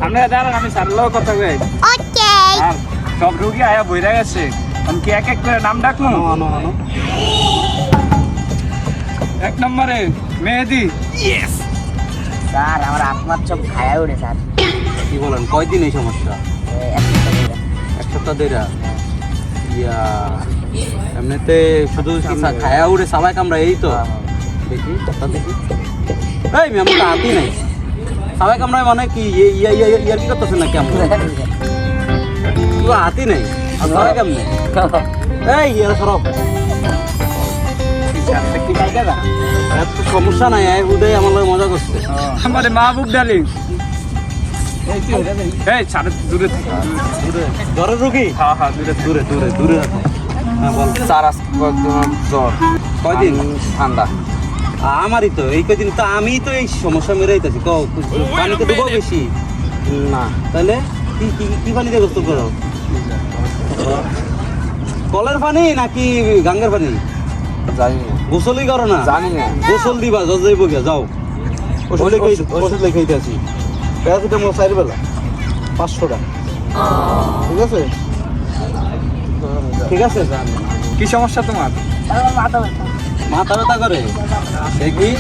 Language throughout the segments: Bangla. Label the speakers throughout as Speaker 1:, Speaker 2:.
Speaker 1: আপনারা দাঁড়ান, আমি স্যারের কথা কই।
Speaker 2: ওকে।
Speaker 1: আর সব রোগী আয়া বইরা গেছে, আমি কি এক এক করে নাম ডাকবো? এক নম্বরে মেহেদি। ইয়েস
Speaker 3: স্যার আমার আপনার চোখ খায়া উঠে স্যার।
Speaker 4: কি বলেন, কয়দিন এই সমস্যা? এক সপ্তাহ ধরে। ইয়া এমনিতে শুধু খায়া উড়ে সবাই কামড়া, এই তো দেখি কথা দেখি। এই আমি তো হাতি নাই, সবাই কামড়ায় মানে কি ইয়ার কি করতেছে নাকি? আমরা তুই হাতি নাই আর সবাই কেমনে? এই ইয়ার সরব
Speaker 1: কি কাইটা না?
Speaker 4: এত সমস্যা নাই, উদয় আমার লাগে মজা করছে।
Speaker 1: আমারে মাহবুব ডালিং। এই ছাড়ে দূরে থেকে।
Speaker 4: জ্বরের রোগী?
Speaker 1: হ্যাঁ হ্যাঁ, দূরে
Speaker 4: দূরে দূরে দূরে রাখো। হ্যাঁ বল।
Speaker 1: স্যার আজকে জ্বর,
Speaker 4: কয়দিন?
Speaker 1: ঠান্ডা।
Speaker 4: আমারই তো এই কদিন তো আমি তো এই সমস্যা মেরাইতেছি। পানিতে ডুবো বেশি
Speaker 1: না
Speaker 4: তাহলে কি কি কি পানিতে গোসল করো? কলের পানি নাকি গাঙ্গের পানি?
Speaker 1: জানি না,
Speaker 4: গোসলই করো না?
Speaker 1: জানি না।
Speaker 4: গোসল দিবা যাইব গিয়া, যাও ওষুধ লেখাইতে আছি। প্যারাসিটামল 4 বেলা 500 টাকা। ঠিক আছে ঠিক আছে।
Speaker 1: কি সমস্যা তোমার?
Speaker 3: মাথা ব্যথা।
Speaker 4: মাথা ব্যথা করে দেখি।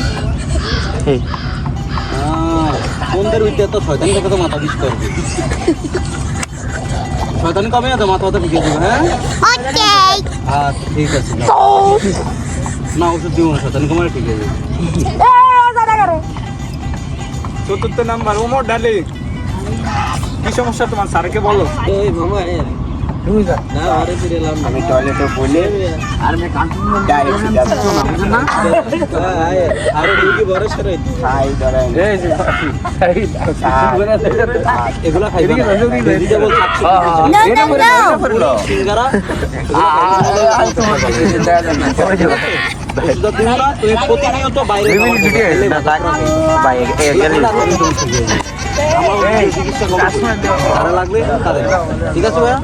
Speaker 4: কোনদের উইতে তো শয়তানি থেকে তো মাথা বিষ করবে। শয়তানি কমে যাবে, মাথা ব্যথা ঢুকিয়ে দেবে। হ্যাঁ
Speaker 2: ওকে।
Speaker 4: আচ্ছা ঠিক আছে, না ওষুধ দিব না, শয়তানি কমে ঠিক আছে।
Speaker 1: চতুর্থ নাম্বার ওমর ডালিং। কি সমস্যা তোমার, স্যারকে বলো।
Speaker 4: এই মামা না আরে ফিরে এলাম।
Speaker 1: আমি টয়লেটে বলে আর আমি কান্ট্রোল ডাইরেক্ট যাচ্ছি না
Speaker 4: আরে রোগী বড় সরে
Speaker 1: খাই ধরেন। এই যে
Speaker 4: এগুলা খাইবে না। ভেজিটেবল সিঙ্গারা তুমি প্রতিনিয়ত বাইরে চিকিৎসা লাগবে। ঠিক আছে ভাইয়া।